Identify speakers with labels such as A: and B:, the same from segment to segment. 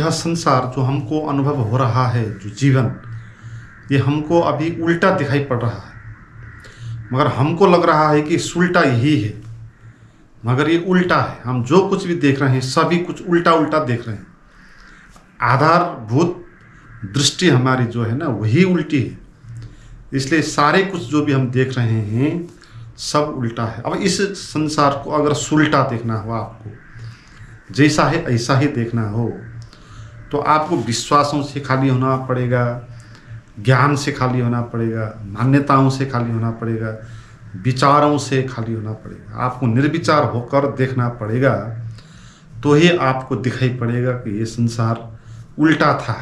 A: यह संसार जो हमको अनुभव हो रहा है, जो जीवन, ये हमको अभी उल्टा दिखाई पड़ रहा है, मगर हमको लग रहा है कि उल्टा यही है, मगर ये उल्टा है। हम जो कुछ भी देख रहे हैं सभी कुछ उल्टा उल्टा देख रहे हैं। आधारभूत दृष्टि हमारी जो है ना वही उल्टी है, इसलिए सारे कुछ जो भी हम देख रहे हैं सब उल्टा है। अब इस संसार को अगर सुलटा देखना हो, आपको जैसा है ऐसा ही देखना हो, तो आपको विश्वासों से खाली होना पड़ेगा, ज्ञान से खाली होना पड़ेगा, मान्यताओं से खाली होना पड़ेगा, विचारों से खाली होना पड़ेगा। आपको निर्विचार होकर देखना पड़ेगा, तो ही आपको दिखाई पड़ेगा कि ये संसार उल्टा था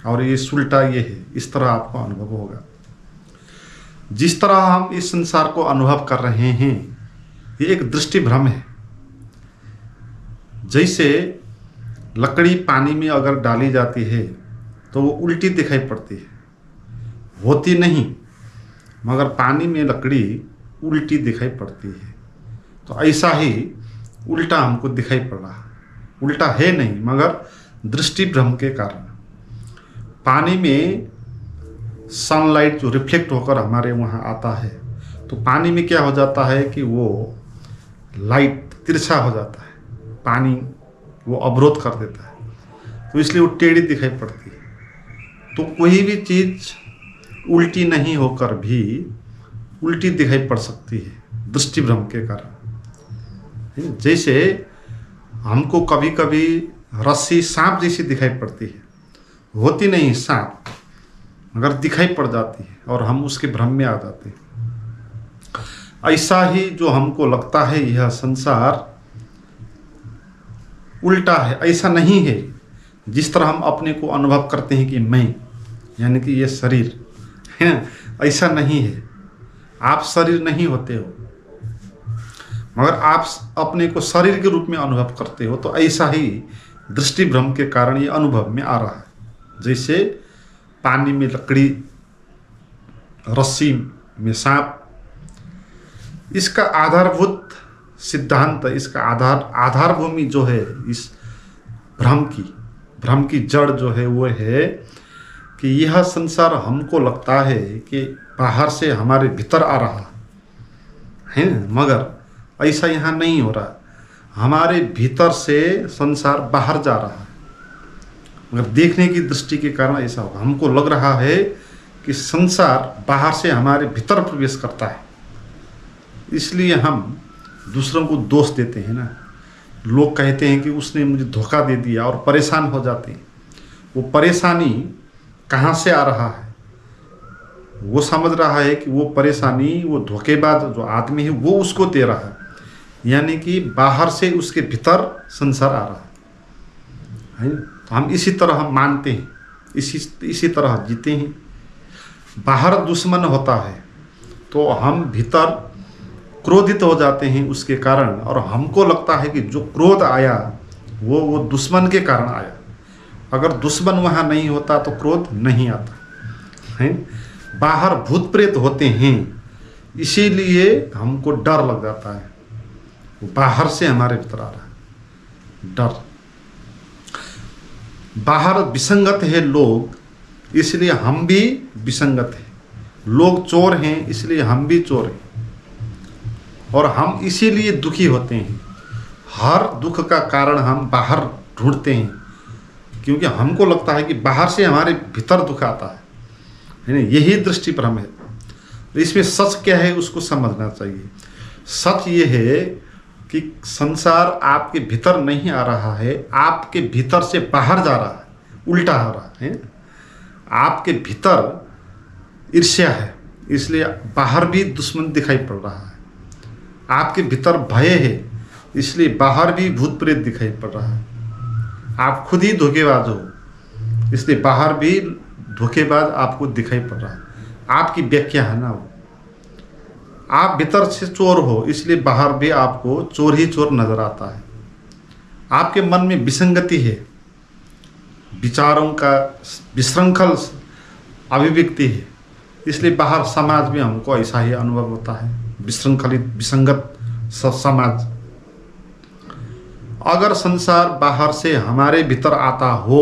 A: और ये उल्टा ये है। इस तरह आपको अनुभव होगा। जिस तरह हम इस संसार को अनुभव कर रहे हैं ये एक दृष्टि भ्रम है। जैसे लकड़ी पानी में अगर डाली जाती है तो वो उल्टी दिखाई पड़ती है, होती नहीं, मगर पानी में लकड़ी उल्टी दिखाई पड़ती है। तो ऐसा ही उल्टा हमको दिखाई पड़ रहा, उल्टा है नहीं मगर दृष्टि भ्रम के कारण। पानी में सनलाइट जो रिफ्लेक्ट होकर हमारे वहाँ आता है, तो पानी में क्या हो जाता है कि वो लाइट तिरछा हो जाता है, पानी वो अवरोध कर देता है, तो इसलिए वो टेढ़ी दिखाई पड़ती है। तो कोई भी चीज़ उल्टी नहीं होकर भी उल्टी दिखाई पड़ सकती है दृष्टि भ्रम के कारण। जैसे हमको कभी कभी रस्सी सांप जैसी दिखाई पड़ती है, होती नहीं सांप, मगर दिखाई पड़ जाती है और हम उसके भ्रम में आ जाते हैं। ऐसा ही जो हमको लगता है यह संसार उल्टा है, ऐसा नहीं है। जिस तरह हम अपने को अनुभव करते हैं कि मैं, यानी कि ये शरीर है ना, ऐसा नहीं है। आप शरीर नहीं होते हो, मगर आप अपने को शरीर के रूप में अनुभव करते हो। तो ऐसा ही दृष्टि भ्रम के कारण ये अनुभव में आ रहा है। जैसे पानी में लकड़ी, रस्सी में सांप, इसका आधारभूत सिद्धांत, इसका आधार भूमि जो है इस भ्रम की जड़ जो है वो है कि यह संसार हमको लगता है कि बाहर से हमारे भीतर आ रहा है, मगर ऐसा यहाँ नहीं हो रहा। हमारे भीतर से संसार बाहर जा रहा है, मगर देखने की दृष्टि के कारण ऐसा होगा। हमको लग रहा है कि संसार बाहर से हमारे भीतर प्रवेश करता है, इसलिए हम दूसरों को दोष देते हैं ना। लोग कहते हैं कि उसने मुझे धोखा दे दिया और परेशान हो जाते हैं। वो परेशानी कहाँ से आ रहा है, वो समझ रहा है कि वो परेशानी वो धोखेबाज जो आदमी है वो उसको दे रहा है, यानी कि बाहर से उसके भीतर संसार आ रहा है। तो हम इसी तरह हम मानते हैं, इसी तरह जीते हैं। बाहर दुश्मन होता है तो हम भीतर क्रोधित हो जाते हैं उसके कारण, और हमको लगता है कि जो क्रोध आया वो दुश्मन के कारण आया। अगर दुश्मन वहाँ नहीं होता तो क्रोध नहीं आता है। बाहर भूत प्रेत होते हैं, इसीलिए हमको डर लग जाता है। वो बाहर से हमारे भीतर आ रहा है डर। बाहर विसंगत है लोग, इसलिए हम भी विसंगत हैं। लोग चोर हैं इसलिए हम भी चोर हैं, और हम इसीलिए दुखी होते हैं। हर दुख का कारण हम बाहर ढूंढते हैं, क्योंकि हमको लगता है कि बाहर से हमारे भीतर दुख आता है ना। यही दृष्टि भ्रम है। तो इसमें सच क्या है उसको समझना चाहिए। सच ये है कि संसार आपके भीतर नहीं आ रहा है, आपके भीतर से बाहर जा रहा है, उल्टा हो रहा है। आपके भीतर ईर्ष्या है, इसलिए बाहर भी दुश्मन दिखाई पड़ रहा है। आपके भीतर भय है, इसलिए बाहर भी भूत प्रेत दिखाई पड़ रहा है। आप खुद ही धोखेबाज हो, इसलिए बाहर भी धोखेबाज आपको दिखाई पड़ रहा है। आपकी व्याख्या है ना वो। आप भीतर से चोर हो, इसलिए बाहर भी आपको चोर ही चोर नजर आता है। आपके मन में विसंगति है, विचारों का विशृंखल अभिव्यक्ति है, इसलिए बाहर समाज में हमको ऐसा ही अनुभव होता है, विशृंखलित विसंगत समाज। अगर संसार बाहर से हमारे भीतर आता हो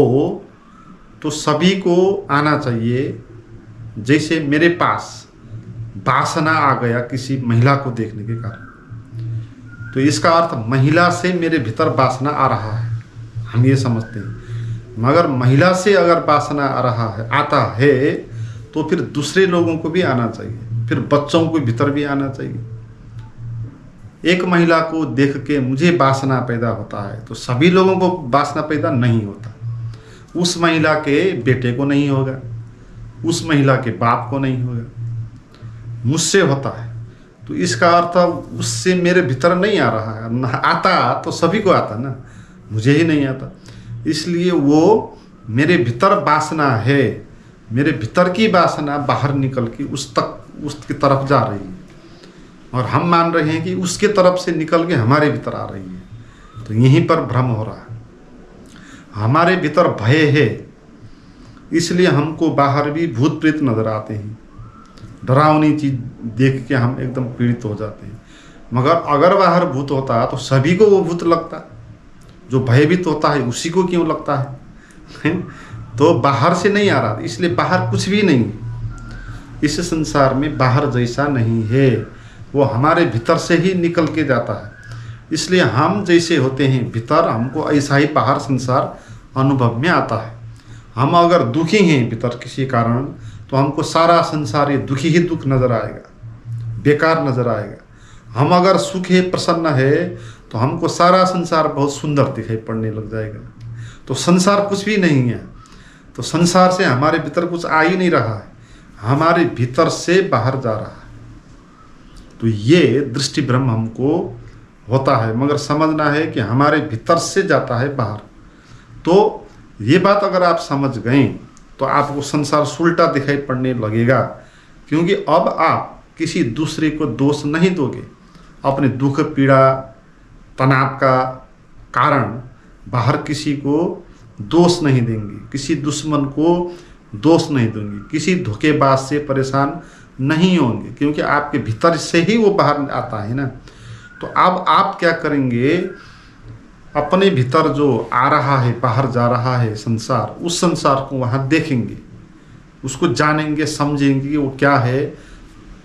A: तो सभी को आना चाहिए। जैसे मेरे पास वासना आ गया किसी महिला को देखने के कारण, तो इसका अर्थ महिला से मेरे भीतर वासना आ रहा है, हम ये समझते हैं। मगर महिला से अगर वासना आ रहा है, आता है, तो फिर दूसरे लोगों को भी आना चाहिए, फिर बच्चों को भीतर भी आना चाहिए। एक महिला को देख के मुझे वासना पैदा होता है तो सभी लोगों को वासना पैदा नहीं होता। उस महिला के बेटे को नहीं होगा, उस महिला के बाप को नहीं होगा, मुझसे होता है। तो इसका अर्थ उससे मेरे भीतर नहीं आ रहा है। आता तो सभी को आता ना, मुझे ही नहीं आता। इसलिए वो मेरे भीतर वासना है, मेरे भीतर की वासना बाहर निकल के उसकी तरफ जा रही है, और हम मान रहे हैं कि उसके तरफ से निकल के हमारे भीतर आ रही है। तो यहीं पर भ्रम हो रहा है। हमारे भीतर भय है, इसलिए हमको बाहर भी भूत प्रेत नजर आते हैं, डरावनी चीज देख के हम एकदम पीड़ित हो जाते हैं। मगर अगर बाहर भूत होता तो सभी को वो भूत लगता, जो भयभीत होता है उसी को क्यों लगता है? तो बाहर से नहीं आ रहा, इसलिए बाहर कुछ भी नहीं। इस संसार में बाहर जैसा नहीं है, वो हमारे भीतर से ही निकल के जाता है। इसलिए हम जैसे होते हैं भीतर, हमको ऐसा ही बाहर संसार अनुभव में आता है। हम अगर दुखी हैं भीतर किसी कारण, तो हमको सारा संसार ये दुखी ही दुख नज़र आएगा, बेकार नज़र आएगा। हम अगर सुख है, प्रसन्न है, तो हमको सारा संसार बहुत सुंदर दिखाई पड़ने लग जाएगा। तो संसार कुछ भी नहीं है, तो संसार से हमारे भीतर कुछ आ ही नहीं रहा है, हमारे भीतर से बाहर जा रहा है। तो ये दृष्टि भ्रम हमको होता है, मगर समझना है कि हमारे भीतर से जाता है बाहर। तो ये बात अगर आप समझ गए तो आपको संसार उल्टा दिखाई पड़ने लगेगा, क्योंकि अब आप किसी दूसरे को दोष नहीं दोगे। अपने दुख, पीड़ा, तनाव का कारण बाहर किसी को दोष नहीं देंगे, किसी दुश्मन को दोष नहीं देंगे, किसी धोखेबाज से परेशान नहीं होंगे, क्योंकि आपके भीतर से ही वो बाहर आता है ना। तो अब आप क्या करेंगे, अपने भीतर जो आ रहा है, बाहर जा रहा है संसार, उस संसार को वहाँ देखेंगे, उसको जानेंगे, समझेंगे कि वो क्या है,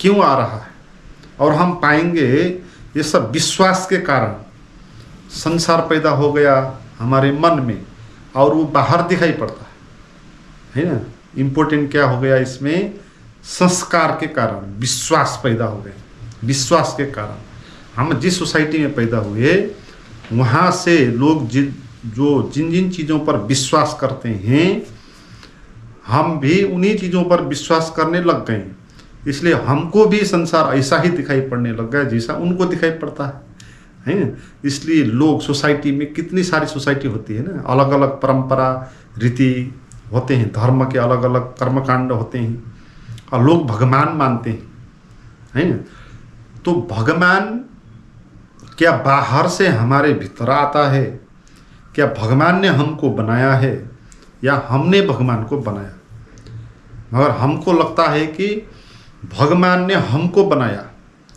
A: क्यों आ रहा है। और हम पाएंगे ये सब विश्वास के कारण संसार पैदा हो गया हमारे मन में, और वो बाहर दिखाई पड़ता है ना। इम्पोर्टेंट क्या हो गया इसमें, संस्कार के कारण विश्वास पैदा हो गए। विश्वास के कारण हम जिस सोसाइटी में पैदा हुए, वहाँ से लोग जिन जिन चीज़ों पर विश्वास करते हैं, हम भी उन्हीं चीज़ों पर विश्वास करने लग गए। इसलिए हमको भी संसार ऐसा ही दिखाई पड़ने लग गया जैसा उनको दिखाई पड़ता है। इसलिए लोग सोसाइटी में, कितनी सारी सोसाइटी होती है ना, अलग अलग परंपरा रीति होते हैं, धर्म के अलग अलग कर्मकांड होते हैं, और लोग भगवान मानते हैं, है ना। तो भगवान क्या बाहर से हमारे भीतर आता है? क्या भगवान ने हमको बनाया है या हमने भगवान को बनाया? मगर हमको लगता है कि भगवान ने हमको बनाया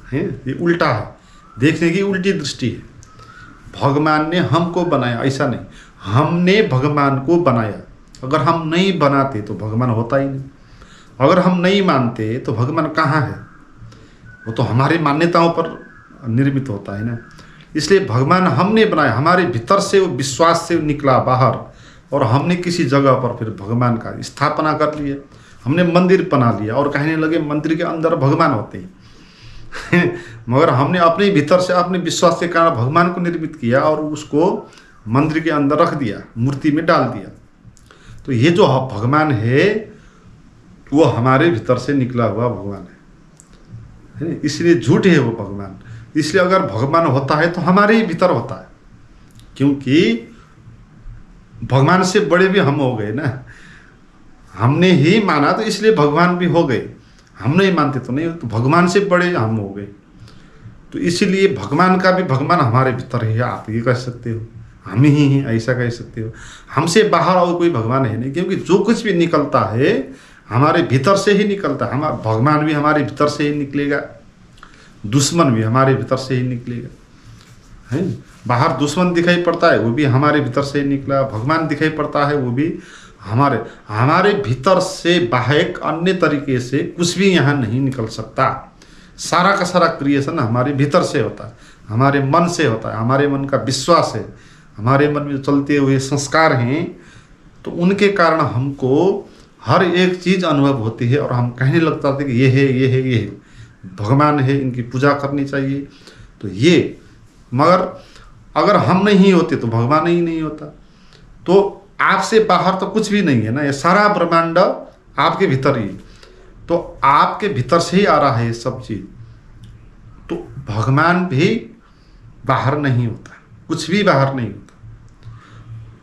A: है, ये उल्टा है, देखने की उल्टी दृष्टि है। भगवान ने हमको बनाया, ऐसा नहीं, हमने भगवान को बनाया। अगर हम नहीं बनाते तो भगवान होता ही नहीं। अगर हम नहीं मानते तो भगवान कहाँ है? वो तो हमारी मान्यताओं पर निर्मित होता है ना। इसलिए भगवान हमने बनाया, हमारे भीतर से वो विश्वास से निकला बाहर, और हमने किसी जगह पर फिर भगवान का स्थापना कर लिया। हमने मंदिर बना लिया और कहने लगे मंदिर के अंदर भगवान होते हैं मगर हमने अपने भीतर से अपने विश्वास के कारण भगवान को निर्मित किया और उसको मंदिर के अंदर रख दिया, मूर्ति में डाल दिया। तो ये जो भगवान है वो हमारे भीतर से निकला हुआ भगवान है, इसलिए झूठ है वो भगवान। इसलिए अगर भगवान होता है तो हमारे ही भीतर होता है, क्योंकि भगवान से बड़े भी हम हो गए ना। हमने ही माना तो इसलिए भगवान भी हो गए, हम नहीं मानते तो नहीं, तो भगवान से बड़े हम हो गए। तो इसीलिए भगवान का भी भगवान हमारे भीतर है, आप ये कह सकते हो, हम ही हैं, ऐसा कह सकते हो। हमसे बाहर और कोई भगवान है नहीं, क्योंकि जो कुछ भी निकलता है हमारे भीतर से ही निकलता है। हमारा भगवान भी हमारे भीतर से ही निकलेगा, दुश्मन भी हमारे भीतर से ही निकलेगा, है। बाहर दुश्मन दिखाई पड़ता है वो भी हमारे भीतर से निकला, भगवान दिखाई पड़ता है वो भी हमारे हमारे भीतर से बाहर अन्य तरीके से कुछ भी यहाँ नहीं निकल सकता। सारा का सारा क्रिएशन हमारे भीतर से होता है, हमारे मन से होता है, हमारे मन का विश्वास है, हमारे मन में चलते हुए संस्कार हैं, तो उनके कारण हमको हर एक चीज़ अनुभव होती है और हम कहने लगता थे कि ये है ये है ये है, भगवान है, इनकी पूजा करनी चाहिए। तो ये मगर अगर हम नहीं होते तो भगवान ही नहीं होता। तो आपसे बाहर तो कुछ भी नहीं है ना, ये सारा ब्रह्मांड आपके भीतर ही, तो आपके भीतर से ही आ रहा है ये सब चीज़। तो भगवान भी बाहर नहीं होता, कुछ भी बाहर नहीं होता।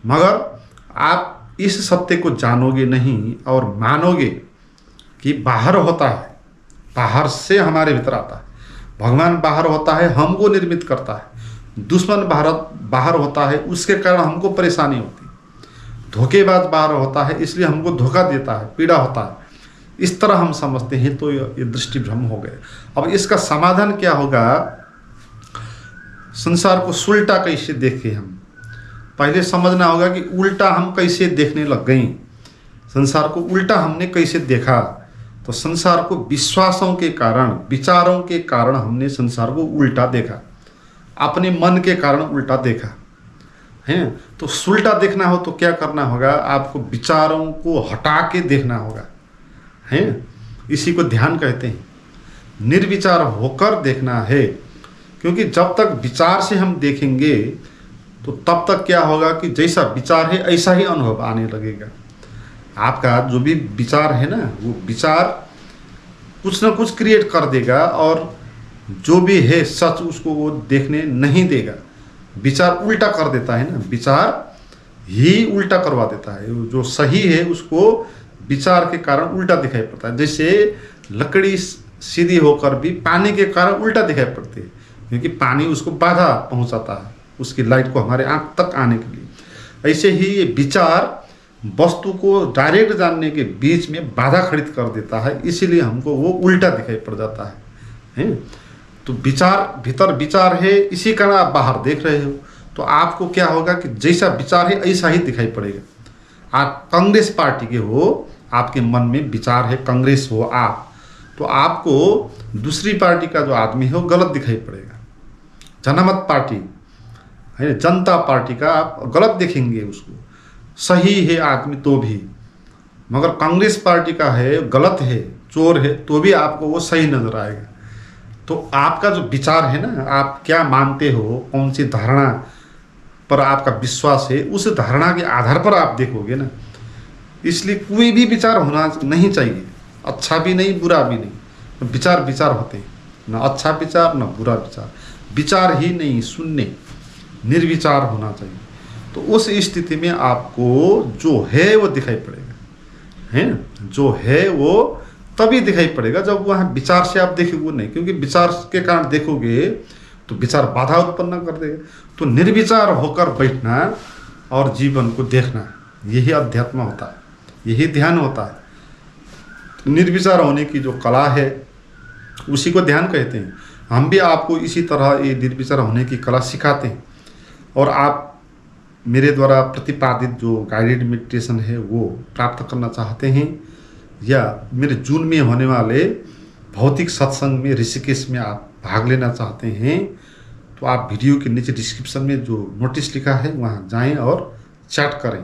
A: मगर आप इस सत्य को जानोगे नहीं और मानोगे कि बाहर होता है, बाहर से हमारे भीतर आता है। भगवान बाहर होता है, हमको निर्मित करता है। दुश्मन बाहर होता है, उसके कारण हमको परेशानी होती है। धोखेबाज बाहर होता है, इसलिए हमको धोखा देता है, पीड़ा होता है। इस तरह हम समझते हैं, तो ये दृष्टि भ्रम हो गए। अब इसका समाधान क्या होगा? संसार को सुलटा कैसे देखें हम? पहले समझना होगा कि उल्टा हम कैसे देखने लग गए। संसार को उल्टा हमने कैसे देखा? तो संसार को विश्वासों के कारण, विचारों के कारण हमने संसार को उल्टा देखा, अपने मन के कारण उल्टा देखा है। तो सुलटा देखना हो तो क्या करना होगा? आपको विचारों को हटा के देखना होगा है। इसी को ध्यान कहते हैं। निर्विचार होकर देखना है, क्योंकि जब तक विचार से हम देखेंगे तो तब तक क्या होगा कि जैसा विचार है ऐसा ही अनुभव आने लगेगा। आपका जो भी विचार है ना, वो विचार कुछ ना कुछ क्रिएट कर देगा और जो भी है सच उसको वो देखने नहीं देगा। विचार उल्टा कर देता है ना, विचार ही उल्टा करवा देता है। जो सही है उसको विचार के कारण उल्टा दिखाई पड़ता है। जैसे लकड़ी सीधी होकर भी पानी के कारण उल्टा दिखाई पड़ती है, क्योंकि पानी उसको बाधा पहुंचाता है, उसकी लाइट को हमारे आँख तक आने के लिए। ऐसे ही ये विचार वस्तु को डायरेक्ट जानने के बीच में बाधा खड़ी कर देता है, इसीलिए हमको वो उल्टा दिखाई पड़ जाता है। तो विचार भीतर विचार है, इसी कारण आप बाहर देख रहे हो। तो आपको क्या होगा कि जैसा विचार है ऐसा ही दिखाई पड़ेगा। आप कांग्रेस पार्टी के हो, आपके मन में विचार है कांग्रेस हो आप, तो आपको दूसरी पार्टी का जो आदमी है वो गलत दिखाई पड़ेगा। जनमत पार्टी है, जनता पार्टी का आप गलत देखेंगे उसको। सही है आदमी तो भी, मगर कांग्रेस पार्टी का है, गलत है, चोर है, तो भी आपको वो सही नजर आएगा। तो आपका जो विचार है ना, आप क्या मानते हो, कौन सी धारणा पर आपका विश्वास है, उस धारणा के आधार पर आप देखोगे ना। इसलिए कोई भी विचार होना नहीं चाहिए, अच्छा भी नहीं बुरा भी नहीं। विचार विचार होते हैं, ना अच्छा विचार ना बुरा विचार, विचार ही नहीं, शून्य निर्विचार होना चाहिए। तो उस स्थिति में आपको जो है वो दिखाई पड़ेगा है, जो है वो तभी दिखाई पड़ेगा जब वहाँ विचार से आप देखोगे नहीं, क्योंकि विचार के कारण देखोगे तो विचार बाधा उत्पन्न कर देगा। तो निर्विचार होकर बैठना और जीवन को देखना, यही अध्यात्म होता है, यही ध्यान होता है। निर्विचार होने की जो कला है उसी को ध्यान कहते हैं। हम भी आपको इसी तरह ये निर्विचार होने की कला सिखाते हैं, और आप मेरे द्वारा प्रतिपादित जो गाइडेड मेडिटेशन है वो प्राप्त करना चाहते हैं, या मेरे जून में होने वाले भौतिक सत्संग में ऋषिकेश में आप भाग लेना चाहते हैं, तो आप वीडियो के नीचे डिस्क्रिप्शन में जो नोटिस लिखा है वहाँ जाएं और चैट करें।